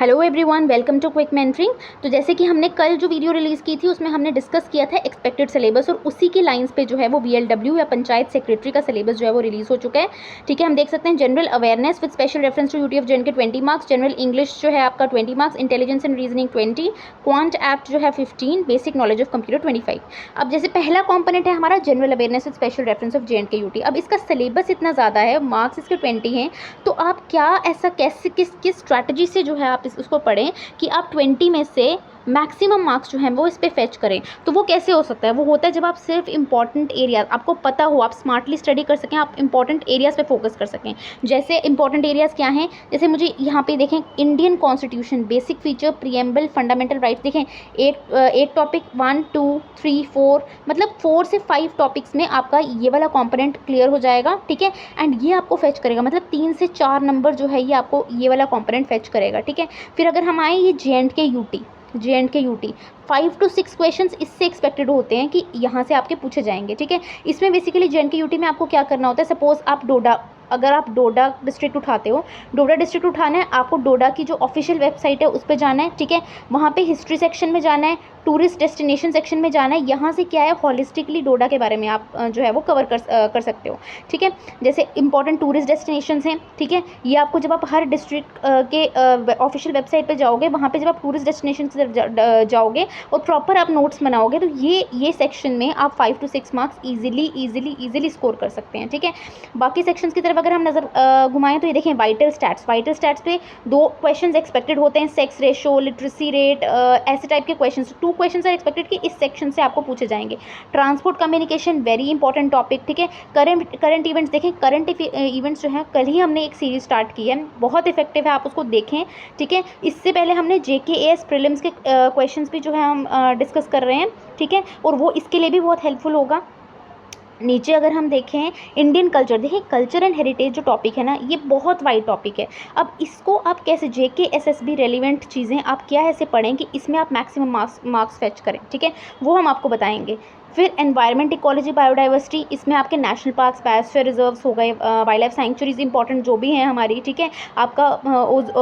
Hello everyone, welcome to quick mentoring. तो जैसे कि हमने कल जो वीडियो रिलीज़ की थी उसमें हमने डिस्कस किया था एक्सपेक्टेड सिलेबस, और उसी की लाइंस पे जो है वो VLW या पंचायत सेक्रेटरी का सिलेबस जो है वो रिलीज़ हो चुका है। ठीक है, हम देख सकते हैं general awareness with special reference to UT of J and K 20 marks, general English जो है आपका 20 marks, intelligence and reasoning 20, quant apt जो है 15, बेसिक नॉलेज ऑफ कंप्यूटर 25। अब जैसे पहला कॉम्पोनेंट है हमारा general awareness with special reference of J&K UT. अब इसका सिलेबस इतना ज़्यादा है, मार्क्स इसके 20 हैं, तो आप क्या ऐसा कैसे किस स्ट्रैटेजी से जो है आप उसको पढ़ें कि आप 20 में से मैक्सिमम मार्क्स जो हैं वो इस पे फेच करें। तो वो कैसे हो सकता है? वो होता है जब आप सिर्फ इंपॉर्टेंट एरिया आपको पता हो, आप स्मार्टली स्टडी कर सकें, आप इंपॉर्टेंट एरियाज़ पे फोकस कर सकें। जैसे इंपॉर्टेंट एरियाज़ क्या हैं? जैसे मुझे यहाँ पे देखें, Indian constitution, basic feature, preamble, fundamental rights. देखें एक टॉपिक 1 2 3 4 मतलब 4 से 5 टॉपिक्स में आपका ये वाला कॉम्पोनेंट क्लियर हो जाएगा। ठीक है, एंड ये आपको फेच करेगा, मतलब 3 से 4 नंबर जो है ये आपको ये वाला कॉम्पोनेंट फेच करेगा। ठीक है, फिर अगर हम आए ये जे एंड के यूटी 5 to 6 क्वेश्चंस इससे एक्सपेक्टेड होते हैं कि यहाँ से आपके पूछे जाएंगे। ठीक है, इसमें बेसिकली जे एंड के यूटी में आपको क्या करना होता है? सपोज आप अगर आप डोडा डिस्ट्रिक्ट उठाते हो, डोडा डिस्ट्रिक्ट उठाना है आपको, डोडा की जो ऑफिशियल वेबसाइट है उस पर जाना है। ठीक है, वहाँ पे हिस्ट्री सेक्शन में जाना है, टूरिस्ट डेस्टिनेशन सेक्शन में जाना है। यहाँ से क्या है, हॉलिस्टिकली डोडा के बारे में आप जो है वो कवर कर सकते हो। ठीक है, जैसे इंपॉर्टेंट टूरिस्ट डेस्टिनेशंस हैं। ठीक है, ये आपको जब आप हर डिस्ट्रिक्ट के ऑफिशियल वेबसाइट पे जाओगे, वहाँ पे जब आप टूरिस्ट डेस्टिनेशन की तरफ जाओगे और प्रॉपर आप नोट्स बनाओगे, तो ये सेक्शन में आप 5 to 6 मार्क्स ईजिली स्कोर कर सकते हैं। ठीक है, बाकी सेक्शंस की तरफ अगर हम नज़र घुमाएं तो ये देखें, वाइटल स्टैट्स पे 2 क्वेश्चंस एक्सपेक्टेड होते हैं, सेक्स रेशो, लिटरेसी रेट, ऐसे टाइप के क्वेश्चंस। 2 क्वेश्चंस आर एक्सपेक्टेड कि इस सेक्शन से आपको पूछे जाएंगे। Transport communication, very important topic. ठीक है, करंट इवेंट्स देखें, करंट इवेंट्स जो है कल ही हमने एक सीरीज स्टार्ट की है, बहुत इफेक्टिव है, आप उसको देखें। ठीक है, इससे पहले हमने JKAS प्रीलिम्स के क्वेश्चंस भी जो है हम डिस्कस कर रहे हैं। ठीक है, और वो इसके लिए भी बहुत हेल्पफुल होगा। नीचे अगर हम देखें, इंडियन कल्चर, देखिए कल्चर एंड हेरिटेज जो टॉपिक है ना, ये बहुत वाइड टॉपिक है। अब इसको आप कैसे JKSSB रेलिवेंट चीज़ें आप क्या ऐसे पढ़ें कि इसमें आप मैक्सिमम मार्क्स फेच करें। ठीक है, वो हम आपको बताएंगे। फिर एनवायरनमेंट, इकोलॉजी, बायोडाइवर्सिटी, इसमें आपके नेशनल पार्क्स, बायोस्फीयर रिजर्व्स हो गए, वाइल्ड लाइफ सैंक्चुरीज इंपॉर्टेंट जो भी हैं हमारी। ठीक है, आपका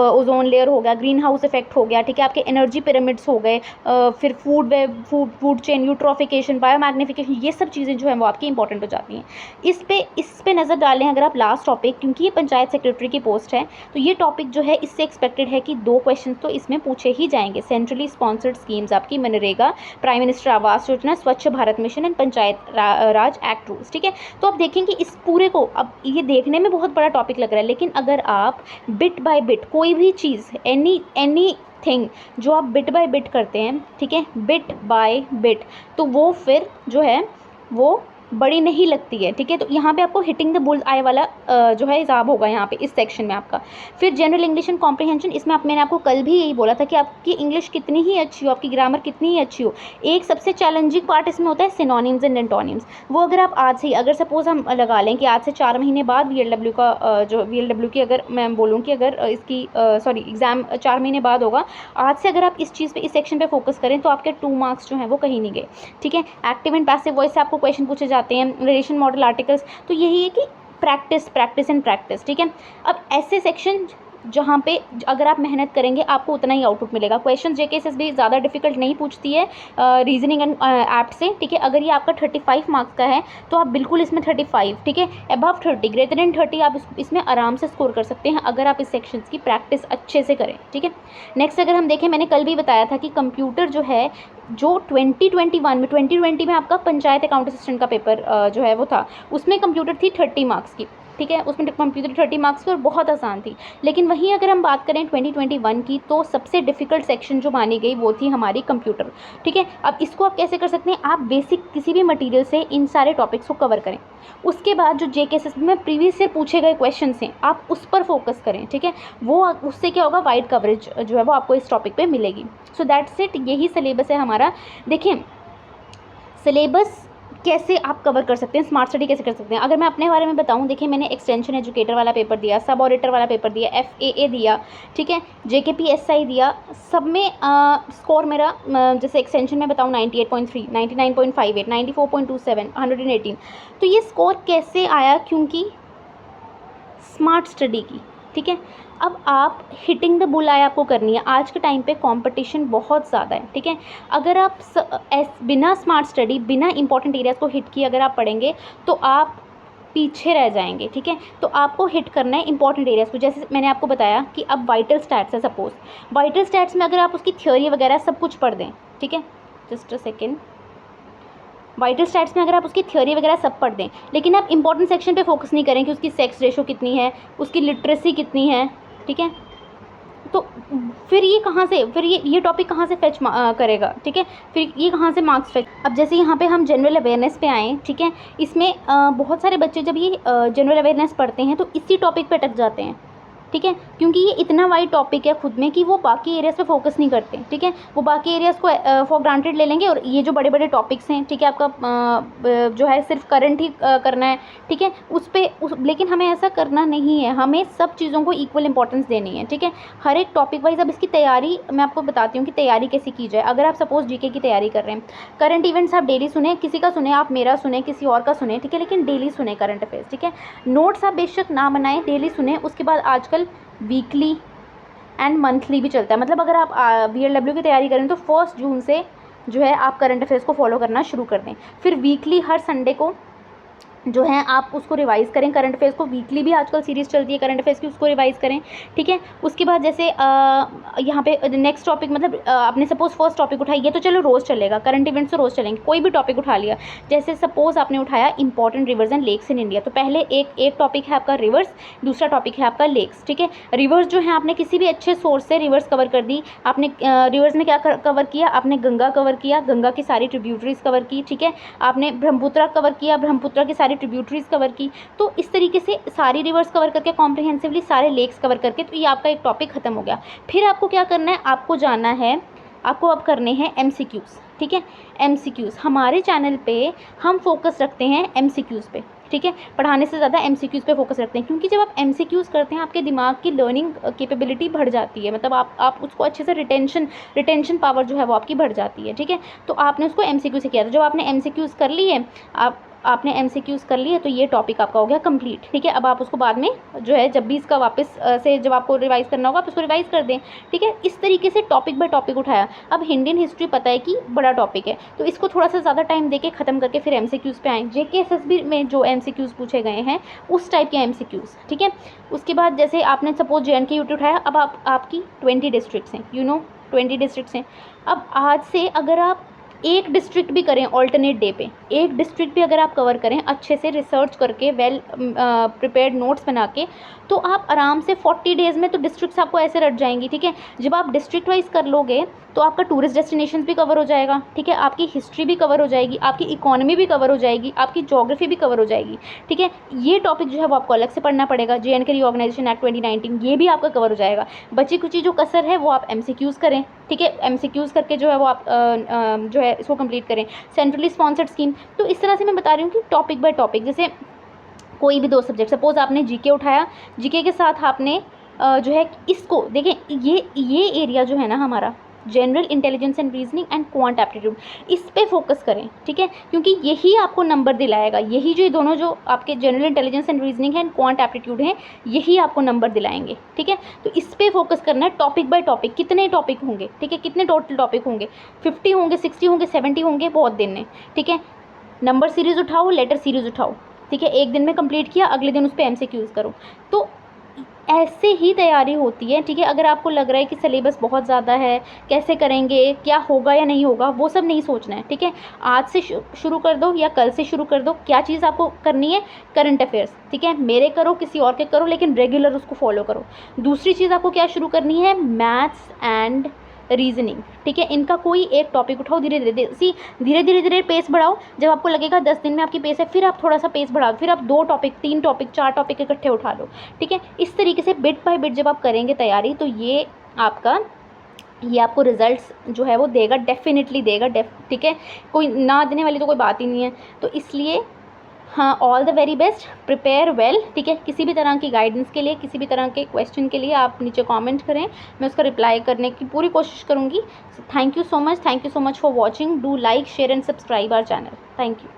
ओजोन लेयर हो गया, ग्रीन हाउस इफेक्ट हो गया। ठीक है, आपके एनर्जी पिरामिड्स हो गए, फिर फूड चेन, यूट्रोफिकेशन, बायोमैग्निफिकेशन, ये सब चीज़ें जो हैं वो आपकी इंपॉर्टेंट हो जाती हैं। इस पे नज़र डालें अगर आप लास्ट टॉपिक, क्योंकि ये पंचायत सेक्रेटरी की पोस्ट है, तो ये टॉपिक जो है इससे एक्सपेक्टेड है कि 2 क्वेश्चन तो इसमें पूछे ही जाएंगे। सेंट्रली स्पॉन्सर्ड स्कीम्स आपकी मनरेगा, प्राइम मिनिस्टर आवास योजना, स्वच्छ Bharat mission and panchayat Raj act rules. ठीक है, तो आप देखेंगे इस पूरे को, अब ये देखने में बहुत बड़ा टॉपिक लग रहा है, लेकिन अगर आप बिट बाय बिट कोई भी चीज़, एनी थिंग जो आप बिट बाय बिट करते हैं, ठीक है, बिट बाय बिट, तो वो फिर जो है वो बड़ी नहीं लगती है। ठीक है, तो यहाँ पे आपको हिटिंग द बुल आई वाला जो है हिसाब होगा यहाँ पे इस सेक्शन में आपका। फिर जनरल इंग्लिश एंड कॉम्प्रिहेंशन, इसमें मैंने आपको कल भी यही बोला था कि आपकी इंग्लिश कितनी ही अच्छी हो, आपकी ग्रामर कितनी ही अच्छी हो, एक सबसे चैलेंजिंग पार्ट इसमें होता है सिनोनिम्स एंड एंटोनिम्स। वो अगर आप आज से, अगर सपोज हम लगा लें कि आज से 4 महीने बाद VLW का जो VLW की, अगर मैं बोलूँ कि अगर इसकी एग्ज़ाम 4 महीने बाद होगा, आज से अगर आप इस चीज़ पे, इस सेक्शन पे फोकस करें तो आपके 2 मार्क्स जो हैं वो कहीं नहीं गए। ठीक है, एक्टिव एंड पैसिव वॉइस से आपको क्वेश्चन पूछे जाते हैं, रिलेशन मॉडल आर्टिकल्स, तो यही है कि प्रैक्टिस एंड प्रैक्टिस। ठीक है, अब ऐसे सेक्शन जहाँ पे अगर आप मेहनत करेंगे आपको उतना ही आउटपुट मिलेगा। क्वेश्चन JKSSB ज़्यादा डिफिकल्ट नहीं पूछती है रीजनिंग एंड एप्ट से। ठीक है, अगर ये आपका 35 मार्क्स का है तो आप बिल्कुल इसमें 35, ठीक है, अबव 30, ग्रेटर देन 30 आप इसमें आराम से स्कोर कर सकते हैं अगर आप इस सेक्शन की प्रैक्टिस अच्छे से करें। ठीक है, नेक्स्ट अगर हम देखें, मैंने कल भी बताया था कि कंप्यूटर जो है, जो 2020 में आपका पंचायत अकाउंट असिस्टेंट का पेपर जो है वो था, उसमें कंप्यूटर थी 30 मार्क्स की। ठीक है, उसमें कंप्यूटर 30 मार्क्स की और बहुत आसान थी। लेकिन वहीं अगर हम बात करें 2021 की, तो सबसे डिफिकल्ट सेक्शन जो मानी गई वो थी हमारी कंप्यूटर। ठीक है, अब इसको आप कैसे कर सकते हैं? आप बेसिक किसी भी मटेरियल से इन सारे टॉपिक्स को कवर करें, उसके बाद जो JKSSB में प्रीवियस ईयर पूछे गए क्वेश्चन हैं आप उस पर फोकस करें। ठीक है, वो उससे क्या होगा, वाइड कवरेज जो है वो आपको इस टॉपिक पर मिलेगी। सो दैट्स इट, यही सिलेबस है हमारा। देखें सिलेबस कैसे आप कवर कर सकते हैं, स्मार्ट स्टडी कैसे कर सकते हैं। अगर मैं अपने बारे में बताऊं, देखिए मैंने एक्सटेंशन एजुकेटर वाला पेपर दिया, सब ऑडिटर वाला पेपर दिया, FAA दिया, ठीक है, JKPSI दिया, सब में स्कोर मेरा जैसे एक्सटेंशन में बताऊं 98.3, 99.58, 94.27, 118। तो ये स्कोर कैसे आया? क्योंकि स्मार्ट स्टडी की। ठीक है, अब आप हिटिंग द बुल आई आपको करनी है। आज के टाइम पे कंपटीशन बहुत ज़्यादा है, ठीक है। अगर आप बिना स्मार्ट स्टडी, बिना इंपॉर्टेंट एरियाज़ को हिट किए अगर आप पढ़ेंगे तो आप पीछे रह जाएंगे, ठीक है। तो आपको हिट करना है इंपॉर्टेंट एरियाज़ को। जैसे मैंने आपको बताया कि अब वाइटल स्टैट्स है, सपोज वाइटल स्टैट्स में अगर आप उसकी थ्योरी वगैरह सब कुछ पढ़ दें, ठीक है, just a second, vital stats में अगर आप उसकी थ्योरी वगैरह सब पढ़ दें, लेकिन आप इंपॉर्टेंट सेक्शन पे फोकस नहीं करें कि उसकी सेक्स रेशो कितनी है, उसकी लिटरेसी कितनी है, ठीक है, तो फिर ये कहाँ से, फिर ये टॉपिक कहाँ से फेच करेगा, ठीक है, फिर ये कहाँ से मार्क्स फेच। अब जैसे यहाँ पे हम जनरल अवेयरनेस पे आएँ, ठीक है, इसमें बहुत सारे बच्चे जब ये जनरल अवेयरनेस पढ़ते हैं तो इसी टॉपिक पे अटक जाते हैं, ठीक है, क्योंकि ये इतना वाइड टॉपिक है खुद में कि वो बाकी एरियाज़ पे फोकस नहीं करते, ठीक है। वो बाकी एरियाज़ को फॉर ग्रांटेड ले लेंगे और ये जो बड़े बड़े टॉपिक्स हैं, ठीक है, आपका जो है सिर्फ करंट ही करना है, ठीक है, लेकिन हमें ऐसा करना नहीं है, हमें सब चीज़ों को इक्वल इंपॉर्टेंस देनी है, ठीक है, हर एक टॉपिक वाइज। अब इसकी तैयारी मैं आपको बताती हूँ कि तैयारी कैसे की जाए। अगर आप सपोज जीके की तैयारी कर रहे हैं, करंट इवेंट्स आप डेली सुने, किसी का सुने, आप मेरा सुने, किसी और का सुने, ठीक है, लेकिन डेली सुने करंट अफेयर्स, ठीक है। नोट्स आप बेशक ना बनाएं, डेली सुने। उसके बाद आजकल वीकली एंड मंथली भी चलता है, मतलब अगर आप VLW की तैयारी करें तो 1 जून से जो है आप करंट अफेयर्स को फॉलो करना शुरू कर दें। फिर वीकली हर संडे को जो है आप उसको रिवाइज़ करें, करंट अफेयर्स को। वीकली भी आजकल सीरीज़ चलती है करंट अफेयर्स की, उसको रिवाइज़ करें, ठीक है। उसके बाद जैसे यहाँ पे नेक्स्ट टॉपिक, मतलब आपने सपोज़ फर्स्ट टॉपिक उठाई, ये तो चलो रोज़ चलेगा, करंट इवेंट्स तो रोज़ चलेंगे, कोई भी टॉपिक उठा लिया। जैसे सपोज़ आपने उठाया important rivers and lakes in India, तो पहले एक टॉपिक है आपका रिवर्स, दूसरा टॉपिक है आपका लेक्स, ठीक है। रिवर्स जो है आपने किसी भी अच्छे सोर्स से रिवर्स कवर कर दी। आपने रिवर्स में क्या कवर किया, आपने गंगा कवर किया, गंगा की सारी ट्रिब्यूटरीज कवर की, ठीक है। आपने ब्रह्मपुत्रा कवर किया, ब्रह्मपुत्रा की सारी ट्रिब्यूटरीज कवर की। तो इस तरीके से सारी रिवर्स कवर करके कॉम्प्रिहेंसिवली सारे लेक्स कवर करके, तो ये आपका एक टॉपिक खत्म हो गया। फिर आपको क्या करना है, आपको जाना है, आपको अब करने हैं MCQs, ठीक है। MCQs हमारे चैनल पे हम फोकस रखते हैं MCQs पे, ठीक है, पढ़ाने से ज़्यादा MCQs पे फोकस रखते हैं, क्योंकि जब आप MCQs करते हैं आपके दिमाग की लर्निंग कैपेबिलिटी बढ़ जाती है, मतलब आप उसको अच्छे से रिटेंशन पावर जो है वो आपकी बढ़ जाती है, ठीक है। तो आपने उसको MCQ से किया, तो जब आपने MCQs कर ली है, आपने MCQs कर लिए, तो ये टॉपिक आपका हो गया कंप्लीट, ठीक है। अब आप उसको बाद में जो है जब भी इसका वापस से जब आपको रिवाइज़ करना होगा आप उसको रिवाइज़ कर दें, ठीक है। इस तरीके से टॉपिक बाय टॉपिक उठाया। अब इंडियन हिस्ट्री पता है कि बड़ा टॉपिक है, तो इसको थोड़ा सा ज़्यादा टाइम देके ख़त्म करके फिर MCQs पे आएँ। JK SSB में जो MCQs पूछे गए हैं उस टाइप के MCQs, ठीक है। उसके बाद जैसे आपने सपोज JNK यूटी उठाया, अब आपकी 20 डिस्ट्रिक्ट्स हैं, 20 डिस्ट्रिक्ट्स हैं। अब आज से अगर आप एक डिस्ट्रिक्ट भी करें ऑल्टरनेट डे पे, एक डिस्ट्रिक्ट भी अगर आप कवर करें अच्छे से रिसर्च करके, वेल प्रिपेयर्ड नोट्स बना के, तो आप आराम से 40 डेज़ में तो डिस्ट्रिक्ट्स आपको ऐसे रट जाएंगी, ठीक है। जब आप डिस्ट्रिक्ट वाइज कर लोगे तो आपका टूरिस्ट डेस्टिनेशन भी कवर हो जाएगा, ठीक है, आपकी हिस्ट्री भी कवर हो जाएगी, आपकी इकोनॉमी भी कवर हो जाएगी, आपकी ज्योग्राफी भी कवर हो जाएगी, ठीक है। ये टॉपिक जो है वो आपको अलग से पढ़ना पड़ेगा। JNK रीऑर्गेनाइजेशन एक्ट 2019 ये भी आपका कवर हो जाएगा। बची कुची जो कसर है वो आप MCQs करें, ठीक है, MCQs करके जो है वो आप जो है इसको कंप्लीट करें। सेंट्रली स्पॉन्सर्ड स्कीम, तो इस तरह से मैं बता रही हूँ कि टॉपिक बाय टॉपिक, जैसे कोई भी 2 सब्जेक्ट, सपोज आपने GK उठाया, GK के साथ आपने जो है इसको देखें, ये एरिया जो है ना हमारा general intelligence and reasoning and quant aptitude, इस पे फोकस करें, ठीक है, क्योंकि यही आपको नंबर दिलाएगा। यही जो दोनों जो आपके जनरल इंटेलिजेंस एंड रीजनिंग है एंड क्वांट एप्टीट्यूड हैं, यही आपको नंबर दिलाएंगे, ठीक है। तो इस पे फोकस करना है टॉपिक बाय टॉपिक। कितने टॉपिक होंगे, ठीक है, कितने टोटल टॉपिक होंगे, 50 होंगे, 60 होंगे, 70 होंगे, बहुत दिन है, ठीक है। नंबर सीरीज़ उठाओ, लेटर सीरीज़ उठाओ, ठीक है, एक दिन में कंप्लीट किया, अगले दिन उस पर MCQs करो। तो ऐसे ही तैयारी होती है, ठीक है। अगर आपको लग रहा है कि सिलेबस बहुत ज़्यादा है, कैसे करेंगे, क्या होगा या नहीं होगा, वो सब नहीं सोचना है, ठीक है। आज से शुरू कर दो या कल से शुरू कर दो। क्या चीज़ आपको करनी है, करंट अफेयर्स, ठीक है, मेरे करो, किसी और के करो, लेकिन रेगुलर उसको फॉलो करो। दूसरी चीज़ आपको क्या शुरू करनी है, मैथ्स एंड रीजनिंग, ठीक है। इनका कोई एक टॉपिक उठाओ, धीरे धीरे पेस बढ़ाओ। जब आपको लगेगा 10 दिन में आपकी पेस है, फिर आप थोड़ा सा पेस बढ़ाओ, फिर आप 2 टॉपिक, 3 टॉपिक, 4 टॉपिक इकट्ठे उठा लो, ठीक है। इस तरीके से बिट बाय बिट जब आप करेंगे तैयारी, तो ये आपको रिजल्ट्स जो है वो देगा, डेफिनेटली देगा, ठीक है। कोई ना देने वाली तो कोई बात ही नहीं है। तो इसलिए हाँ, all the very best, prepare well, ठीक है। किसी भी तरह की गाइडेंस के लिए, किसी भी तरह के क्वेश्चन के लिए आप नीचे कमेंट करें, मैं उसका रिप्लाई करने की पूरी कोशिश करूँगी। Thank you so much for watching. Do like, share and subscribe our channel. Thank you.